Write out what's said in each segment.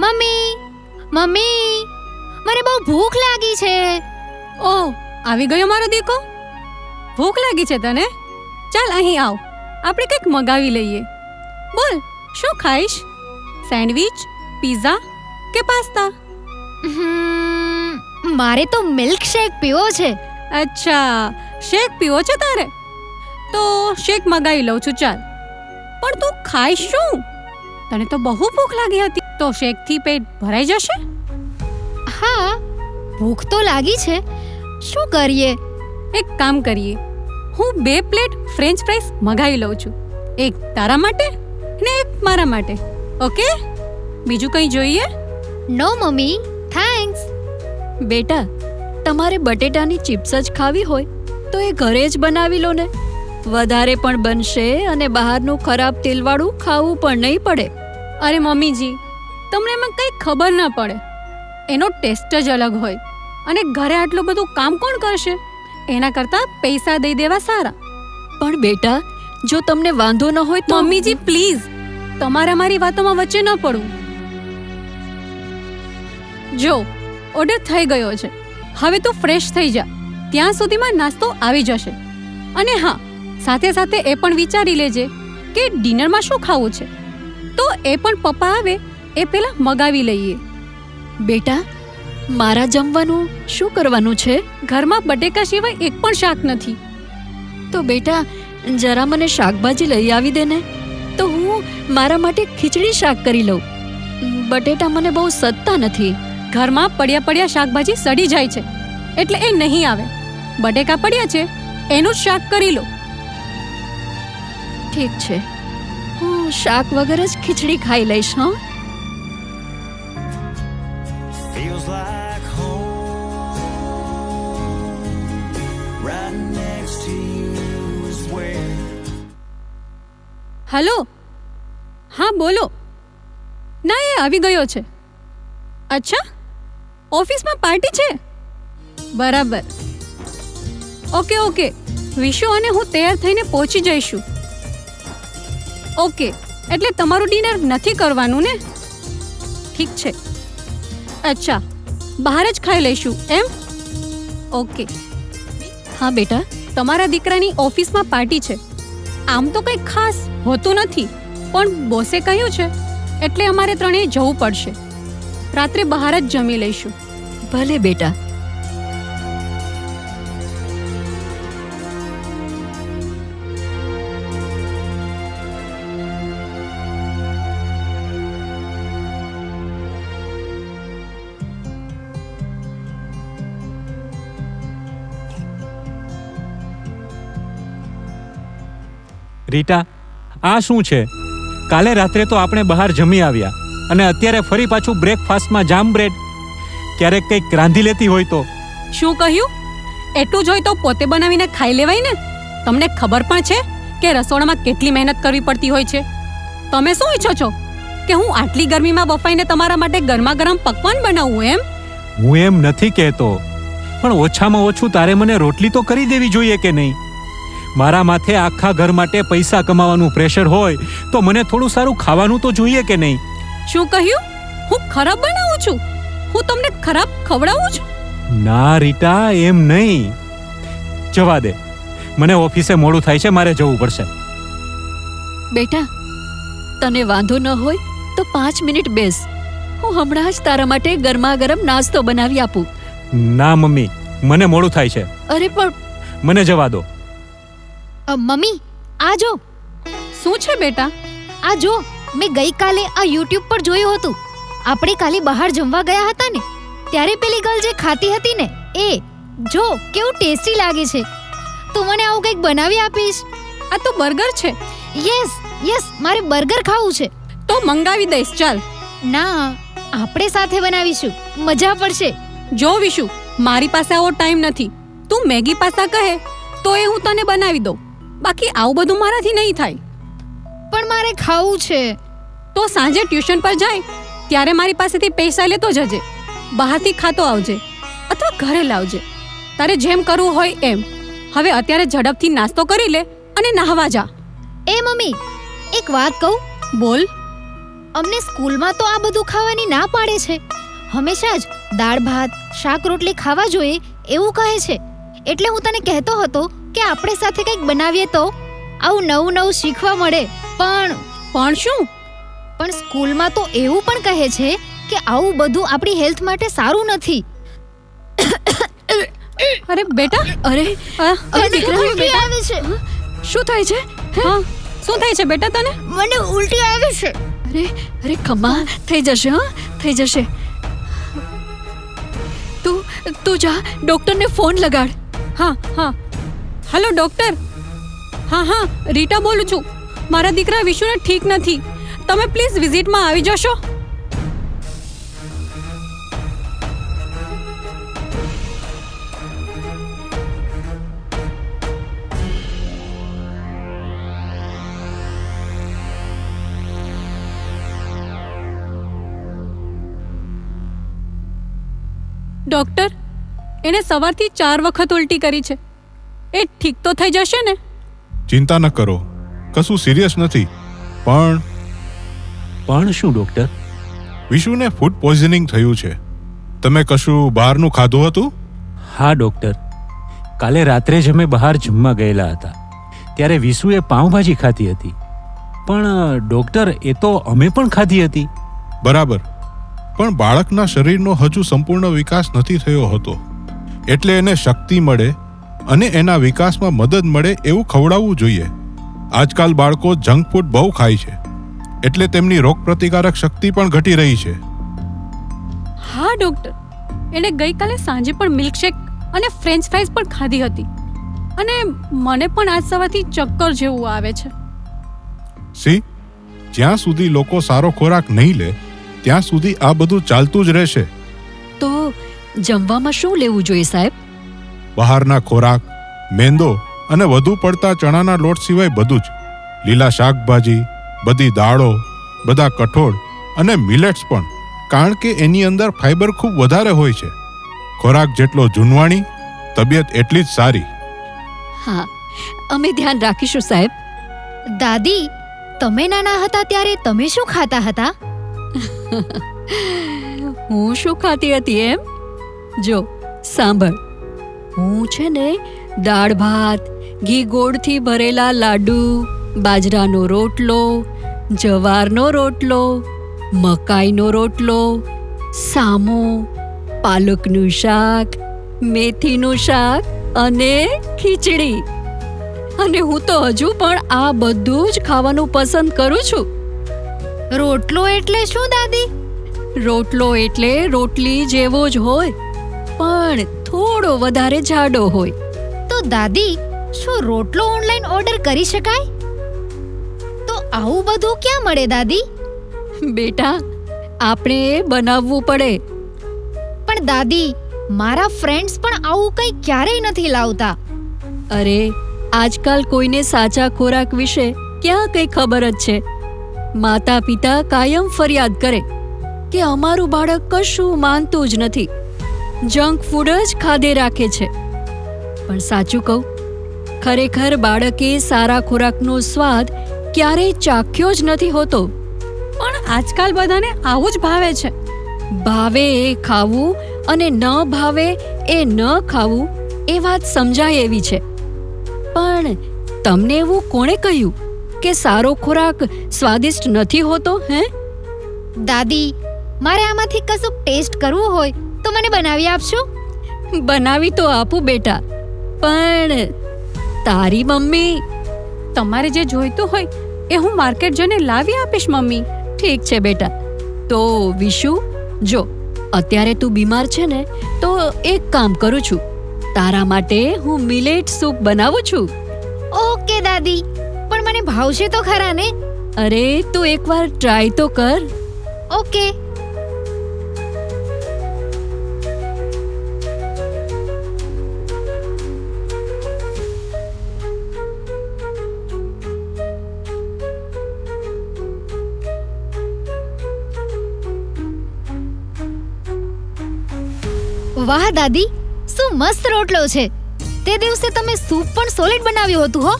Mummy mummy, મને બહુ ભૂખ લાગી છે. ઓહ, આવી ગયો મારો દીકો. ભૂખ લાગી છે તને? ચાલ અહીં આવ, આપણે કંઈક મગાવી લઈએ. બોલ, શું ખાઈશ? સેન્ડવિચ, પિઝા કે પાસ્તા? મારે તો મિલ્ક શેક પીવો છે. અચ્છા, શેક પીવો છે તારે? તો શેક મગાવી લઉં છું, ચાલ. પણ તું ખાઈશ શું? તને તો બહુ ભૂખ લાગી હતી, તો શેકથી પેટ ભરાઈ જશે. હા, ભૂખ તો લાગી છે. શું કરીએ? એક કામ કરીએ, હું 2 પ્લેટ ફ્રેન્ચ ફ્રાઈસ મગાવી લઉં છું. એક તારા માટે ને એક મારા માટે. ઓકે? બીજું કંઈ જોઈએ? નો મમ્મી, થેન્ક્સ. બેટા, તમારે બટેટાની ચિપ્સ જ ખાવી હોય તો એ ઘરે જ બનાવી લો ને. વધારે પણ બનશે અને બહારનું ખરાબ તેલવાળું ખાવું પણ નહીં પડે. અરે મમ્મીજી, તમને એમાં કંઈ ખબર ના પડે. એનો ટેસ્ટ જ અલગ હોય, અને ઘરે આટલું બધું કામ કોણ કરશે? એના કરતાં પૈસા દઈ દેવા સારા. પણ બેટા, જો તમને વાંધો ન હોય તો મમ્મીજી પ્લીઝ, તમારે મારી વાતોમાં વચ્ચે ન પડવું. જો, ઓર્ડર થઈ ગયો છે. હવે તું ફ્રેશ થઈ જા, ત્યાં સુધીમાં નાસ્તો આવી જશે. અને હા, સાથે સાથે એ પણ વિચારી લેજે કે ડિનરમાં શું ખાવું છે. તો એ પણ પપ્પા આવે એ પહેલા મગાવી લઈએ. બેટા, મારા જમવાનું શું કરવાનું છે? ઘરમાં બટેકા સિવાય એક પણ શાક નથી. તો બેટા, જરા મને શાકભાજી લઈ આવી દે ને, તો હું મારા માટે ખીચડી શાક કરી લઉં. બટેટા મને બહુ સદતા નથી. ઘરમાં પડ્યા શાકભાજી સડી જાય છે, એટલે એ નહીં આવે. બટેકા પડ્યા છે, એનું જ શાક કરી લો. ઠીક છે, હું શાક વગર જ ખીચડી ખાઈ લઈશ. હા, Feels like home. Right next to you is where. Hello, હા બોલો. ના, એ આવી ગયો છે. અચ્છા, ઓફિસમાં પાર્ટી છે? બરાબર. ઓકે ઓકે, વિશુ અને હું તૈયાર થઈને પહોંચી જઈશું. ઓકે, એટલે તમારું ડિનર નથી કરવાનું ને? ઠીક છે. અચ્છા, બહાર જ ખાઈ લઈશું એમ? ઓકે. હા બેટા. તમારા દીકરાની ઓફિસમાં પાર્ટી છે. આમ તો કંઈ ખાસ હોતું નથી, પણ બોસે કહ્યું છે એટલે અમારે ત્રણેય જવું પડશે. રાત્રે બહાર જ જમી લઈશું. ભલે બેટા. રીટા, આ શું છે? કાલે રાત્રે તો આપણે બહાર જમી આવ્યા અને અત્યારે ફરી પાછું બ્રેકફાસ્ટમાં જામ બ્રેડ. ક્યારેક કંઈક રાંધી લેતી હોય તો. શું કહ્યું? એટલું જ હોય તો પોતે બનાવીને ખાઈ લેવાય ને. તમને ખબર પણ છે કે રસોડામાં કેટલી મહેનત કરવી પડતી હોય છે. તમે શું ઈચ્છો છો કે હું આટલી ગરમીમાં બફાઈને તમારા માટે ગરમા ગરમ પકવાન બનાવું એમ? હું એમ નથી કહેતો, પણ ઓછામાં ઓછું તારે મને રોટલી તો કરી દેવી જોઈએ કે નહીં? મારા માથે આખા ઘર માટે પૈસા કમાવાનું પ્રેશર હોય તો મને થોડું સારું ખાવાનું તો જોઈએ કે નહીં? શું કહ્યું? હું ખરાબ બનાવું છું? હું તમને ખરાબ ખવડાવું છું? ના રીટા, એમ નહીં. જવા દે, મને ઓફિસે મોડું થાય છે, મારે જવું પડશે. બેટા, તને વાંધો ન હોય તો 5 મિનિટ બેસ. હું હમણાં જ તારા માટે ગરમા ગરમ નાસ્તો બનાવી આપું. ના મમ્મી, મને મોડું થાય છે. અરે પણ મને જવા દો. મમ્મી, આ જો. શું છે બેટા? આ જો, મેં ગઈકાલે આ YouTube પર જોયું હતું. આપણે કાલે બહાર જમવા ગયા હતા ને, ત્યારે પેલી ગર્લ જે ખાતી હતી ને, એ જો કેવું ટેસ્ટી લાગે છે. તું મને આવું કંઈક બનાવી આપીશ? આ તો બર્ગર છે. યસ યસ, મારે બર્ગર ખાવું છે. તો મંગાવી દઈશ, ચાલ. ના, આપણે સાથે બનાવીશું, મજા પડશે. જો વિશુ, મારી પાસે આવો ટાઈમ નથી. તું મેગી પાસ્તા કહે તો એ હું તને બનાવી દઉં. બાકી આવું બધું મારાથી નહીં થાય. પણ મારે ખાવું છે. તો સાંજે ટ્યુશન પર જાય ત્યારે મારી પાસેથી પૈસા લેતો જજે. બહારથી ખાતો આવજે અથવા ઘરે લાવજે, તારે જેમ કરવું હોય એમ. હવે અત્યારે ઝડપથી નાસ્તો કરી લે અને નહાવા જા. એ મમ્મી, એક વાત કહું? બોલ. અમને સ્કૂલમાં તો આ બધું ખાવાની ના પાડે છે. હંમેશા જ દાળ ભાત શાક રોટલી ખાવા જોઈએ એવું કહે છે. એટલે હું તને કહેતો હતો કે આપણે સાથે કંઈક બનાવીએ તો આવું નવું નવું શીખવા મળે. પણ શું? પણ સ્કૂલમાં તો એવું પણ કહે છે કે આવું બધું આપણી હેલ્થ માટે સારું નથી. અરે બેટા, અરે આ, અરે દીકરા, ઉલટી આવે છે. શું થાય છે? હા, શું થાય છે બેટા તને? મને ઉલટી આવે છે. અરે અરે ખમ્મા, થઈ જશે. હા, થઈ જશે. તું જા ડોક્ટરને ફોન લગાડ. હા હા, હેલો ડોક્ટર. હા, રીટા બોલું છું. મારા દીકરા વિશુને ઠીક નથી. તમે પ્લીઝ વિઝિટમાં આવી જશો. ડોક્ટર, એણે સવારથી 4 વખત ઉલટી કરી છે. એ ઠીક તો થઈ જશે ને? ચિંતા ન કરો, કશું સિરિયસ નથી. પણ શું ડોક્ટર? વિશુને ફૂડ પોઈઝનિંગ થયું છે. તમે કશું બહારનું ખાધું હતું? હા ડોક્ટર, કાલે રાત્રે જ અમે બહાર જમવા ગયેલા હતા. ત્યારે વિશુએ પાઉંભાજી ખાધી હતી. પણ ડોક્ટર, એ તો અમે પણ ખાધી હતી. બરાબર, પણ બાળકના શરીરનો હજુ સંપૂર્ણ વિકાસ નથી થયો હતો. એટલે એને શક્તિ મળે અને એના વિકાસમાં મદદ મળે એવું ખવડાવવું જોઈએ. આજકાલ બાળકો જંક ફૂડ બહુ ખાય છે, એટલે તેમની રોગપ્રતિકારક શક્તિ પણ ઘટી રહી છે. હા ડોક્ટર, એણે ગઈકાલે સાંજે પણ મિલ્કશેક અને ફ્રેન્ચ ફ્રાઈઝ પણ ખાધી હતી. અને મને પણ આજ સવારથી ચક્કર જેવું આવે છે. સી, જ્યાં સુધી લોકો સારો ખોરાક નહીં લે ત્યાં સુધી આ બધું ચાલતું જ રહેશે. તો જમવામાં શું લેવું જોઈએ સાહેબ? બહારના ખોરાક, મેંદો અને વધુ પડતા ચણાના લોટ સિવાય બધું જ. લીલા શાકભાજી, બધી દાળો, બધા કઠોળ અને મિલેટ્સ પણ, કારણ કે એની અંદર ફાઈબર ખૂબ વધારે હોય છે. ખોરાક જેટલો જૂનવાણી, તબિયત એટલી જ સારી. હા, અમે ધ્યાન રાખીશું સાહેબ. દાદી, તમે નાના હતા ત્યારે તમે શું ખાતા હતા? હું શું ખાતી હતી એમ? જો સાંભળ, હું છે ને દાળ ભાત, ઘી ગોળથી ભરેલા લાડુ, બાજરાનો રોટલો, જવારનો રોટલો, મકાઈનો રોટલો, સામો, પાલકનું શાક, મેથીનું શાક અને ખીચડી. અને હું તો હજુ પણ આ બધું જ ખાવાનું પસંદ કરું છું. રોટલો એટલે શું દાદી? રોટલો એટલે રોટલી જેવો જ હોય, પણ થોડો વધારે જાડો હોય. તો દાદી, શું રોટલો ઓનલાઈન ઓર્ડર કરી શકાય? તો આવું બધું ક્યાં મળે દાદી? બેટા, આપણે એ બનાવવું પડે. પણ દાદી, મારા ફ્રેન્ડ્સ પણ આવું કંઈ ક્યારેય નથી લાવતા. અરે, આજકાલ કોઈને સાચા ખોરાક વિશે ક્યાં કંઈ ખબર જ છે. માતા પિતા કાયમ ફરિયાદ કરે કે અમારું બાળક કશું માનતું જ નથી, જંક ફૂડ જ ખાધે રાખે છે. પણ સાચું કહું, ખરેખર બાળકે સારા ખોરાકનો સ્વાદ ક્યારેય ચાખ્યો જ નથી હોતો. પણ આજકાલ બધાને આવું જ ભાવે છે. ભાવે એ ખાવું અને ન ભાવે એ ન ખાવું, એ વાત સમજાય એવી છે. પણ તમને એવું કોણે કહ્યું કે સારો ખોરાક સ્વાદિષ્ટ નથી હોતો? હે દાદી, મારે આમાંથી કશું ટેસ્ટ કરવું હોય તો મને બનાવી આપશો? બનાવી તો આપું બેટા, પણ તારી મમ્મી. તમારે જે જોઈતું હોય એ હું માર્કેટ જઈને લાવી આપીશ મમ્મી. ઠીક છે બેટા. તો વિશુ, જો અત્યારે તું બીમાર છે ને, તો એક કામ કરું છું, તારા માટે હું મિલેટ સૂપ બનાવું છું. ઓકે દાદી, પણ મને ભાવશે તો ખરા ને? અરે, તું એકવાર ટ્રાય તો કર. ઓકે. વાહ દાદી, શું મસ્ત રોટલો છે. તે દિવસે તમે સૂપ પણ સોલિડ બનાવ્યું હતું હો.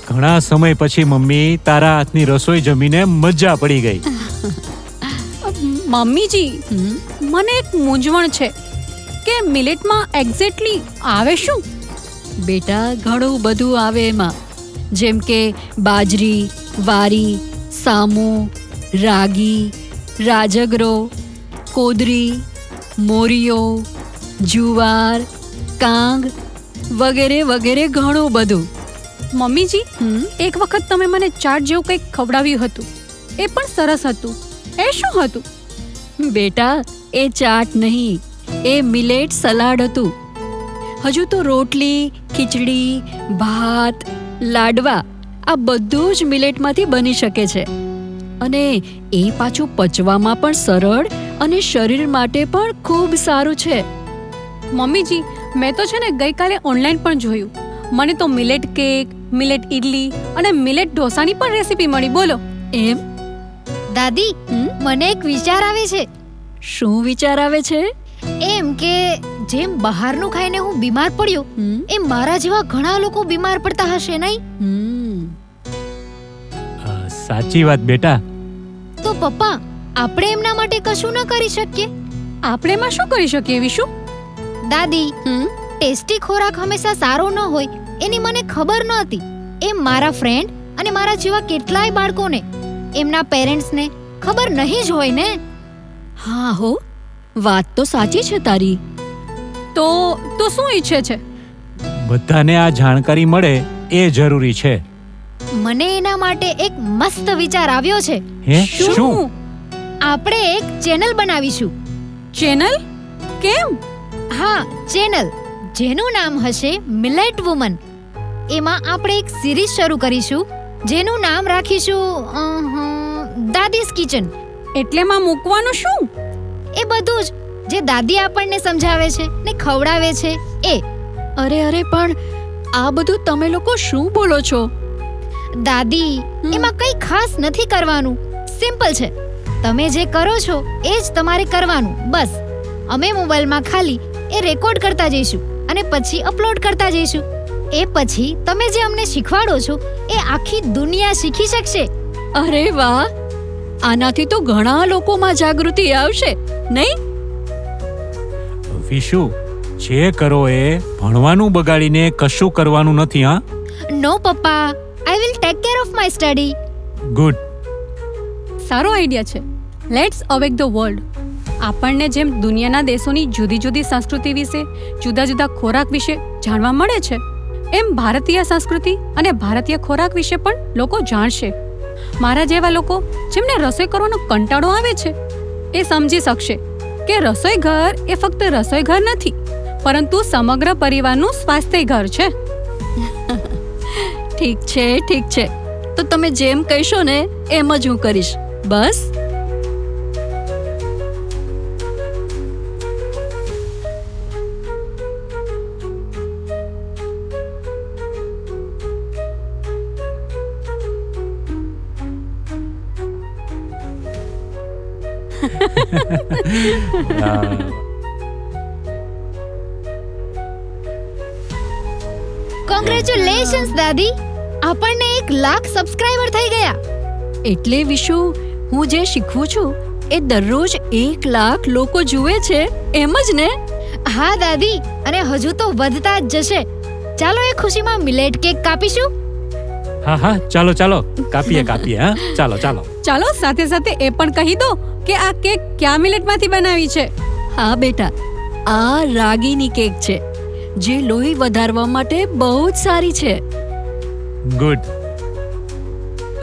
ઘણા સમય પછી મમ્મી તારા હાથની રસોઈ જમીને મજા પડી ગઈ. મમ્મીજી, મને એક મૂંઝવણ છે કે મિલેટમાં એક્ઝેક્ટલી આવે શું? બેટા ઘણું બધું આવે એમાં, જેમ કે બાજરી, વારી, સામો, રાગી, રાજગરો, કોદરી, મોરિયો, જુવાર, કાંગ વગેરે વગેરે ઘણું બધું. મમ્મીજી, એક વખત તમે મને ચાટ જેવું કંઈક ખવડાવ્યું હતું, એ પણ સરસ હતું. એ શું હતું? બેટા એ ચાટ નહીં, એ મિલેટ સલાડ હતું. હજુ તો રોટલી, ખીચડી, ભાત, લાડવા આ બધું જ મિલેટમાંથી બની શકે છે. અને એ પાછું પચવામાં પણ સરળ અને શરીર માટે પણ ખૂબ સારું છે. મમ્મીજી, મેં તો છે ને ગઈકાલે ઓનલાઈન પણ જોયું. મને તો મિલેટ કેક, મિલેટ ઇડલી અને મિલેટ ઢોસાની પણ રેસીપી મળી. બોલો. એમ? દાદી, મને એક વિચાર આવે છે. શું વિચાર આવે છે? એમ કે જેમ બહારનું ખાઈને હું બીમાર પડ્યો, એમ મારા જેવા ઘણા લોકો બીમાર પડતા હશે નહીં? સાચી વાત બેટા. તો પપ્પા, આપણે એમના માટે કશું ન કરી શકીએ? આપણે એમાં શું કરી શકીએ વિશુ? દાદી, ટેસ્ટી ખોરાક હંમેશા સારો ન હોય એની મને ખબર નહોતી. એમ મારા ફ્રેન્ડ અને મારા જેવા કેટલાય બાળકોને એમના પેરેન્ટ્સને ખબર નહીં જ હોય ને. હા હો, વાત તો સાચી છે તારી. તો શું ઈચ્છે છે? બધાને આ જાણકારી મળે એ જરૂરી છે. મને એના માટે એક મસ્ત વિચાર આવ્યો છે. હે, શું? આપણે એક ચેનલ બનાવીશું. ચેનલ? કેમ? હા, ચેનલ જેનું નામ હશે મિલેટ વુમન. એમાં આપણે એક સિરીઝ શરૂ કરીશું જેનું નામ રાખીશું દાદીઝ કિચન. એટલે માં મૂકવાનું શું? એ બધું જ જે દાદી આપણને સમજાવે છે ને ખવડાવે છે એ. અરે પણ આ બધું તમે લોકો શું બોલો છો? દાદી, એમાં કંઈ ખાસ નથી કરવાનું. સિમ્પલ છે. તમે જે કરો છો એ જ તમારે કરવાનું. બસ અમે મોબાઈલમાં ખાલી એ રેકોર્ડ કરતા જઈશું અને પછી અપલોડ કરતા જઈશું. એ પછી તમે જે અમને શીખવાડો છો એ આખી દુનિયા શીખી શકશે. અરે વાહ, આનાથી તો ઘણા લોકોમાં જાગૃતિ આવશે, નહીં? વિશુ, જે કરો એ ભણવાનું બગાડીને કશું કરવાનું નથી. હા, નો પપ્પા, I will take care of my study. Good. સારો આઈડિયા છે. Let's awake the world. આપણને જેમ દુનિયાના દેશોની જુદી જુદી સંસ્કૃતિ વિશે, જુદા જુદા ખોરાક વિશે જાણવા મળે છે, એમ ભારતીય સંસ્કૃતિ અને ભારતીય ખોરાક વિશે પણ લોકો જાણશે. મારા જેવા લોકો જેમને રસોઈ કરવાનો કંટાળો આવે છે એ સમજી શકશે કે રસોઈ ઘર એ ફક્ત રસોઈ ઘર નથી, પરંતુ સમગ્ર પરિવારનું સ્વાસ્થ્ય ઘર છે. ઠીક છે, ઠીક છે. તો તમે જેમ કહેશો ને એમ જ હું કરીશ. બસ. કોંગ્રેચ્યુલેશન્સ દાદી, આપણને 1 લાખ સબસ્ક્રાઇબર થઈ ગયા. એટલે વિશુ, હું જે શીખવું છું એ દરરોજ 1 લાખ લોકો જુએ છે, એમ જ ને? હા દાદી, અને હજુ તો વધતા જ જશે. ચાલો એ ખુશીમાં મિલેટ કેક કાપીશું. હા, ચાલો કાપીએ. હા, ચાલો. ચાલો સાથે સાથે એ પણ કહી દો કે આ કેક કયા મિલેટમાંથી બનાવી છે. હા બેટા, આ રાગીની કેક છે, જે લોહી વધારવા માટે બહુ જ સારી છે. ગુડ.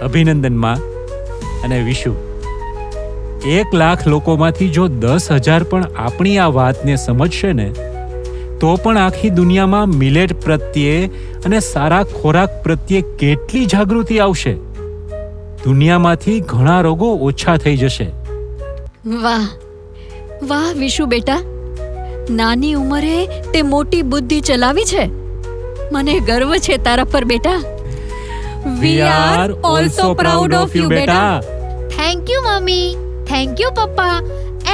અભિનંદન માં અને વિશુ. 1 લાખ લોકોમાંથી જો 10,000 પણ આપણી આ વાતને સમજશે ને, તો પણ આખી દુનિયામાં મિલેટ પ્રત્યે અને સારા ખોરાક પ્રત્યે કેટલી જાગૃતિ આવશે. દુનિયામાંથી ઘણા રોગો ઓછા થઈ જશે. વાહ વિશુ બેટા, નાની ઉંમરે તે મોટી બુદ્ધિ ચલાવી છે. મને ગર્વ છે તારા પર બેટા. We are also proud of you, બેટા. Thank you mummy, thank you પપ્પા,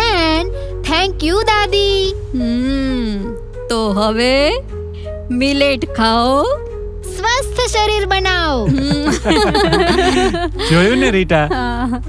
એન્ડ થેન્ક યુ દાદી. તો હવે મિલેટ ખાઓ, સ્વસ્થ શરીર બનાવો. જોયું ને રીટા, હા